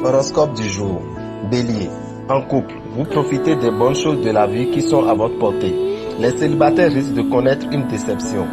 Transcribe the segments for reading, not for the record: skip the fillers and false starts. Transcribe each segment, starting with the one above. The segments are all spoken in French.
Horoscope du jour. Bélier. En couple, vous profitez des bonnes choses de la vie qui sont à votre portée. Les célibataires risquent de connaître une déception.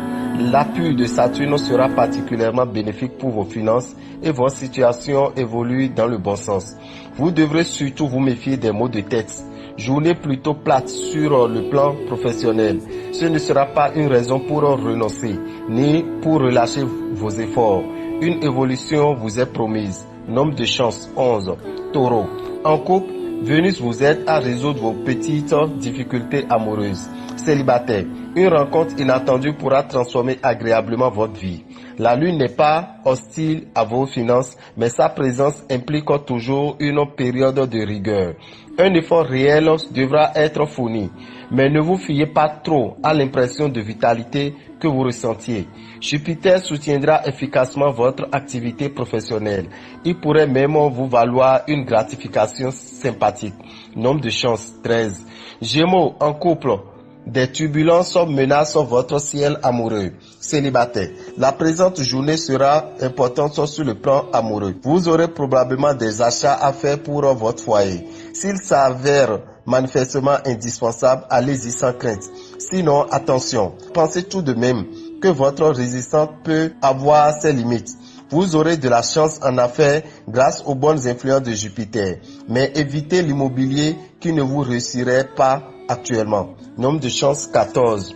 L'appui de Saturne sera particulièrement bénéfique pour vos finances et votre situation évolue dans le bon sens. Vous devrez surtout vous méfier des maux de tête. Journée plutôt plate sur le plan professionnel. Ce ne sera pas une raison pour renoncer, ni pour relâcher vos efforts. Une évolution vous est promise. Nombre de chance 11. Taureau. En couple, Vénus vous aide à résoudre vos petites difficultés amoureuses. Célibataire. Une rencontre inattendue pourra transformer agréablement votre vie. La lune n'est pas hostile à vos finances, mais sa présence implique toujours une période de rigueur. Un effort réel devra être fourni, mais ne vous fiez pas trop à l'impression de vitalité que vous ressentiez. Jupiter soutiendra efficacement votre activité professionnelle. Il pourrait même vous valoir une gratification sympathique. Nombre de chance 13. Gémeaux en couple. Des turbulences menacent votre ciel amoureux. Célibataire. La présente journée sera importante sur le plan amoureux. Vous aurez probablement des achats à faire pour votre foyer. S'il s'avère manifestement indispensable, allez-y sans crainte. Sinon, attention, pensez tout de même que votre résistance peut avoir ses limites. Vous aurez de la chance en affaires grâce aux bonnes influences de Jupiter. Mais évitez l'immobilier qui ne vous réussirait pas actuellement. Nombre de chance 14.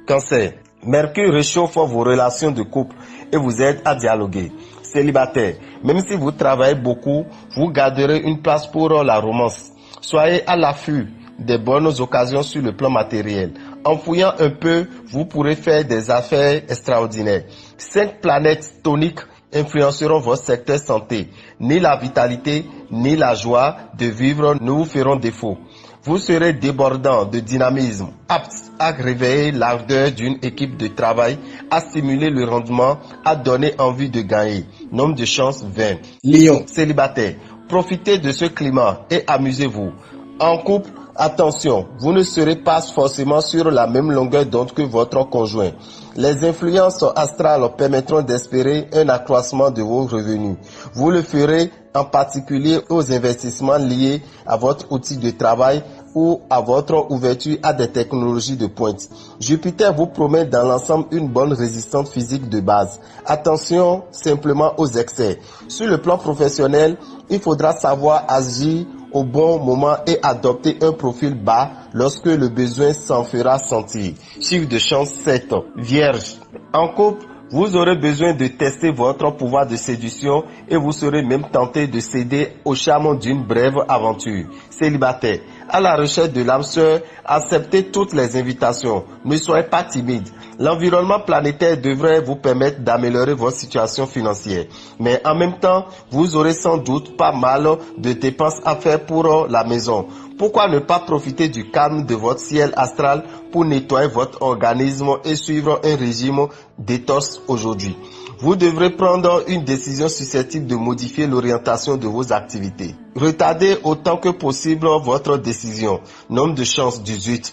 Cancer. Mercure réchauffe vos relations de couple et vous aide à dialoguer. Célibataire. Même si vous travaillez beaucoup, vous garderez une place pour la romance. Soyez à l'affût des bonnes occasions sur le plan matériel. En fouillant un peu, vous pourrez faire des affaires extraordinaires. 5 planètes toniques influenceront votre secteur santé. Ni la vitalité, ni la joie de vivre ne vous feront défaut. Vous serez débordant de dynamisme, apte à réveiller l'ardeur d'une équipe de travail, à stimuler le rendement, à donner envie de gagner. Nombre de chance 20. Lion. Célibataire. Profitez de ce climat et amusez-vous. En couple, attention, vous ne serez pas forcément sur la même longueur d'onde que votre conjoint. Les influences astrales permettront d'espérer un accroissement de vos revenus. Vous le ferez en particulier aux investissements liés à votre outil de travail ou à votre ouverture à des technologies de pointe. Jupiter vous promet dans l'ensemble une bonne résistance physique de base. Attention simplement aux excès. Sur le plan professionnel, il faudra savoir agir au bon moment et adopter un profil bas lorsque le besoin s'en fera sentir. Chiffre de chance 7. Vierge. En couple, vous aurez besoin de tester votre pouvoir de séduction et vous serez même tenté de céder au charme d'une brève aventure. Célibataire. À la recherche de l'âme sœur, acceptez toutes les invitations. Ne soyez pas timide. L'environnement planétaire devrait vous permettre d'améliorer votre situation financière. Mais en même temps, vous aurez sans doute pas mal de dépenses à faire pour la maison. Pourquoi ne pas profiter du calme de votre ciel astral pour nettoyer votre organisme et suivre un régime détox aujourd'hui? Vous devrez prendre une décision susceptible de modifier l'orientation de vos activités. Retardez autant que possible votre décision. Nombre de chance 18.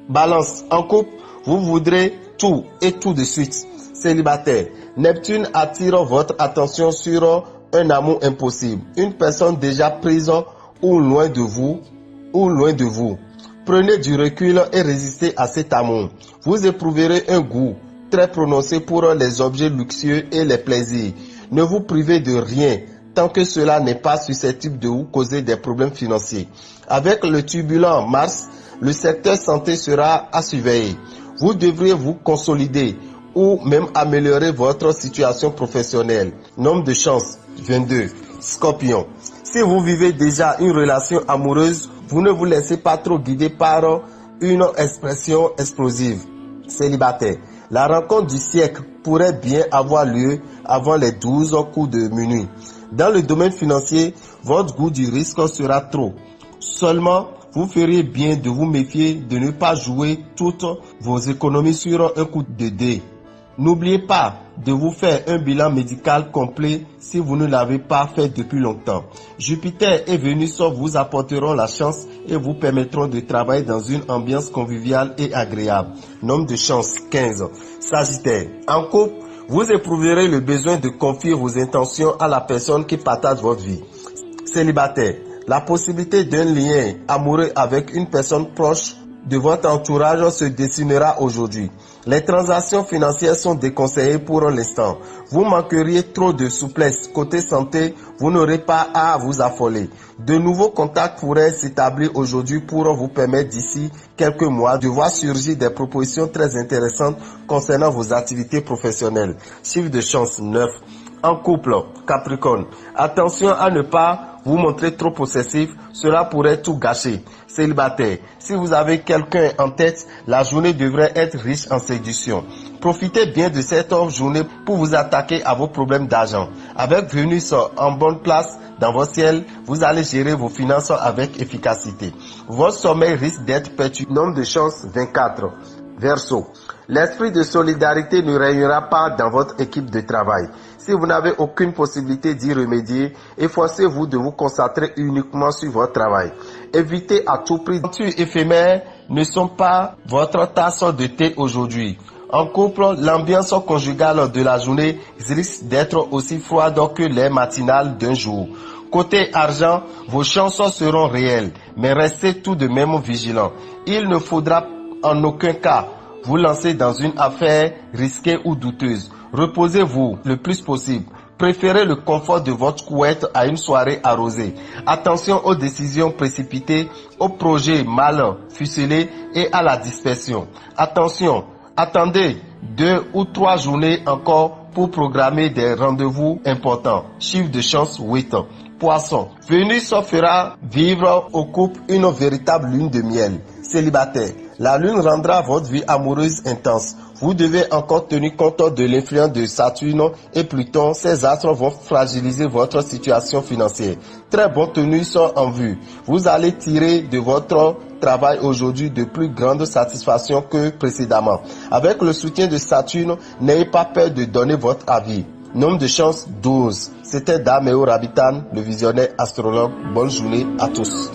Balance. En couple, vous voudrez tout et tout de suite. Célibataire. Neptune attire votre attention sur un amour impossible. Une personne déjà prise ou loin de vous. Prenez du recul et résistez à cet amour. Vous éprouverez un goût très prononcé pour les objets luxueux et les plaisirs. Ne vous privez de rien tant que cela n'est pas susceptible de vous causer des problèmes financiers. Avec le turbulent Mars, le secteur santé sera à surveiller. Vous devriez vous consolider ou même améliorer votre situation professionnelle. Nombre de chance 22. Scorpion. Si vous vivez déjà une relation amoureuse, vous ne vous laissez pas trop guider par une expression explosive. Célibataire. La rencontre du siècle pourrait bien avoir lieu avant les 12 coups de minuit. Dans le domaine financier, votre goût du risque sera trop. Seulement, vous feriez bien de vous méfier de ne pas jouer toutes vos économies sur un coup de dé. N'oubliez pas de vous faire un bilan médical complet si vous ne l'avez pas fait depuis longtemps. Jupiter et Vénus vous apporteront la chance et vous permettront de travailler dans une ambiance conviviale et agréable. Nombre de chance 15. Sagittaire. En couple, vous éprouverez le besoin de confier vos intentions à la personne qui partage votre vie. Célibataire, la possibilité d'un lien amoureux avec une personne proche de votre entourage se dessinera aujourd'hui. Les transactions financières sont déconseillées pour l'instant. Vous manqueriez trop de souplesse. Côté santé, vous n'aurez pas à vous affoler. De nouveaux contacts pourraient s'établir aujourd'hui pour vous permettre d'ici quelques mois de voir surgir des propositions très intéressantes concernant vos activités professionnelles. Chiffre de chance 9. En couple, Capricorne, attention à ne pas vous montrer trop possessif, cela pourrait tout gâcher. Célibataire, si vous avez quelqu'un en tête, la journée devrait être riche en séduction. Profitez bien de cette journée pour vous attaquer à vos problèmes d'argent. Avec Vénus en bonne place dans votre ciel, vous allez gérer vos finances avec efficacité. Votre sommeil risque d'être perturbé. Nombre de chance 24. Verseau, l'esprit de solidarité ne régnera pas dans votre équipe de travail. Si vous n'avez aucune possibilité d'y remédier, efforcez-vous de vous concentrer uniquement sur votre travail. Évitez à tout prix. Les aventures éphémères ne sont pas votre tasse de thé aujourd'hui. En couple, l'ambiance conjugale de la journée risque d'être aussi froide que les matinales d'un jour. Côté argent, vos chances seront réelles, mais restez tout de même vigilants. Il ne faudra en aucun cas vous lancer dans une affaire risquée ou douteuse. Reposez-vous le plus possible. Préférez le confort de votre couette à une soirée arrosée. Attention aux décisions précipitées, aux projets mal ficelés et à la dispersion. Attention, attendez 2 ou 3 journées encore pour programmer des rendez-vous importants. Chiffre de chance 8. Poisson, Vénus fera vivre au couple une véritable lune de miel. Célibataire, la lune rendra votre vie amoureuse intense. Vous devez encore tenir compte de l'influence de Saturne et Pluton. Ces astres vont fragiliser votre situation financière. Très bonnes tenues sont en vue. Vous allez tirer de votre travail aujourd'hui de plus grandes satisfactions que précédemment. Avec le soutien de Saturne, n'ayez pas peur de donner votre avis. Nombre de chance 12. C'était Dameo Rabitan, le visionnaire astrologue. Bonne journée à tous.